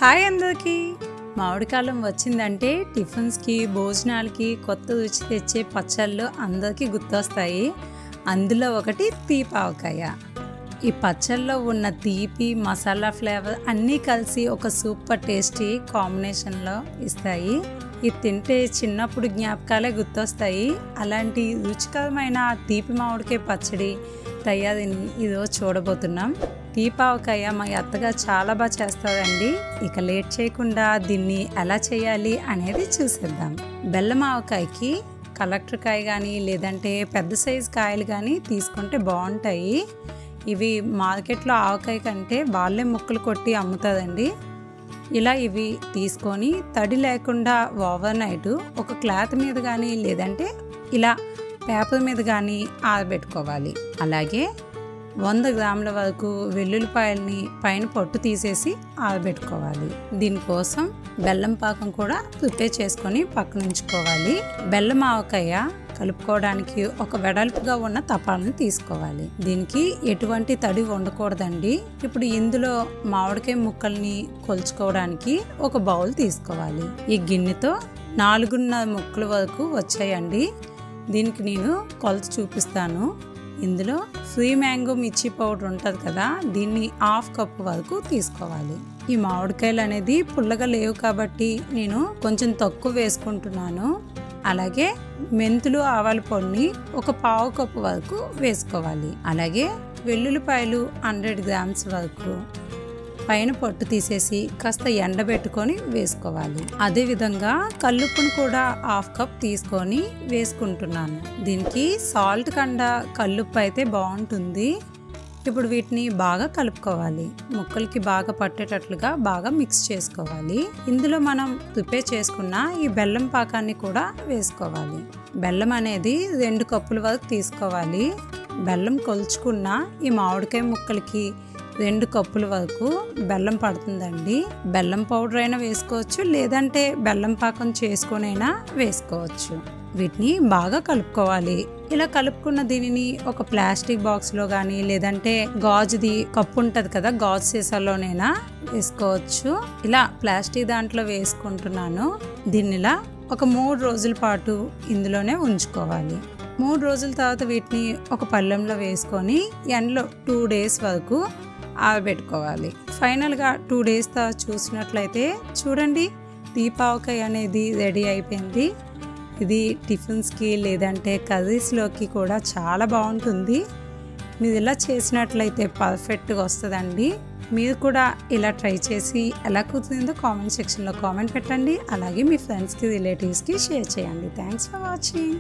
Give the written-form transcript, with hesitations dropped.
Hi అందరికీ మామిడికాలం వచ్చిందంటే టిఫిన్స్కి భోజనాలకి కొత్త రుచి తెచ్చే పచ్చళ్ళు అందరికీ గుర్తొస్తాయి. అందులో ఒకటి తీపావకాయ. ఈ పచ్చళ్ళలో ఉన్న తీపి మసాలా ఫ్లేవర్ అన్నీ కలిసి ఒక సూపర్ టేస్టీ కాంబినేషన్లో ఇస్తాయి. ఇది తింటే చిన్నప్పుడు జ్ఞాపకాలే గుర్తొస్తాయి. అలాంటి రుచికరమైన తీపి మామిడికాయ పచ్చడి తయారీని ఈరోజు చూడబోతున్నాం. తీపావకాయ మా అత్తగారు చాలా బాగా చేస్తారండి. ఇక లేట్ చేయకుండా దీన్ని ఎలా చేయాలి అనేది చూసేద్దాం. బెల్లం ఆవకాయకి కలెక్టర్ కాయ కానీ లేదంటే పెద్ద సైజు కాయలు కానీ తీసుకుంటే బాగుంటాయి. ఇవి మార్కెట్లో ఆవకాయ కంటే వాళ్ళే ముక్కలు కొట్టి అమ్ముతుందండి. ఇలా ఇవి తీసుకొని తడి లేకుండా ఓవర్ నైట్ ఒక క్లాత్ మీద కానీ లేదంటే ఇలా పేపర్ మీద కానీ ఆరబెట్టుకోవాలి. అలాగే 100 గ్రాముల వరకు వెల్లుల్లిపాయల్ని పైన పొట్టు తీసేసి ఆరబెట్టుకోవాలి. దీనికోసం బెల్లం పాకం కూడా ప్రిపేర్ చేసుకొని పక్కన ఉంచుకోవాలి. బెల్లం ఆవకాయ కలుపుకోవడానికి ఒక వెడల్పుగా ఉన్న తపాలను తీసుకోవాలి. దీనికి ఎటువంటి తడి ఉండకూడదండి. ఇప్పుడు ఇందులో మామిడికాయ ముక్కల్ని కొలుచుకోవడానికి ఒక బౌల్ తీసుకోవాలి. ఈ గిన్నెతో 4.5 ముక్కల వరకు వచ్చాయండి. దీనికి నేను కొలత చూపిస్తాను. ఇందులో ఫ్రీ మ్యాంగో మిర్చి పౌడర్ ఉంటుంది కదా, దీన్ని 1/2 కప్పు వరకు తీసుకోవాలి. ఈ మామిడికాయలు అనేది పుల్లగా లేవు కాబట్టి నేను కొంచెం తక్కువ వేసుకుంటున్నాను. అలాగే మెంతులు ఆవాల పొడిని ఒక 1/4 కప్పు వరకు వేసుకోవాలి. అలాగే వెల్లుల్లిపాయలు 100 గ్రామ్స్ వరకు పైన పొట్టు తీసేసి కాస్త ఎండబెట్టుకొని వేసుకోవాలి. అదేవిధంగా కల్లుప్పును కూడా 1/2 కప్ తీసుకొని వేసుకుంటున్నాను. దీనికి సాల్ట్ కండ కల్లుప్పు అయితే బాగుంటుంది. ఇప్పుడు వీటిని బాగా కలుపుకోవాలి. ముక్కలకి బాగా పట్టేటట్లుగా బాగా మిక్స్ చేసుకోవాలి. ఇందులో మనం ప్రిపేర్ చేసుకున్న ఈ బెల్లం పాకాన్ని కూడా వేసుకోవాలి. బెల్లం అనేది 2 కప్పుల వరకు తీసుకోవాలి. బెల్లం కొలుచుకున్న ఈ మామిడికాయ ముక్కలకి 2 కప్పుల వరకు బెల్లం పడుతుందండి. బెల్లం పౌడర్ అయినా వేసుకోవచ్చు, లేదంటే బెల్లం పాకం చేసుకొనైనా వేసుకోవచ్చు. వీటిని బాగా కలుపుకోవాలి. ఇలా కలుపుకున్న దీనిని ఒక ప్లాస్టిక్ బాక్స్లో కానీ లేదంటే గాజుది కప్పు ఉంటుంది కదా, గాజు సీసాలోనైనా వేసుకోవచ్చు. ఇలా ప్లాస్టిక్ దాంట్లో వేసుకుంటున్నాను. దీన్ని ఇలా ఒక 3 రోజుల పాటు ఇందులోనే ఉంచుకోవాలి. 3 రోజుల తర్వాత వీటిని ఒక పళ్ళెంలో వేసుకొని ఎండలో 2 డేస్ వరకు ఆరబెట్టుకోవాలి. ఫైనల్గా 2 డేస్ తర్వాత చూసినట్లయితే చూడండి, తీపావకాయ అనేది రెడీ అయిపోయింది. ఇది టిఫిన్స్కి లేదంటే కర్రీస్లోకి కూడా చాలా బాగుంటుంది. మీరు ఇలా చేసినట్లయితే పర్ఫెక్ట్గా వస్తుందండి. మీరు కూడా ఇలా ట్రై చేసి ఎలా కుదిరిందో కామెంట్ సెక్షన్లో కామెంట్ పెట్టండి. అలాగే మీ ఫ్రెండ్స్కి రిలేటివ్స్కి షేర్ చేయండి. Thanks for watching.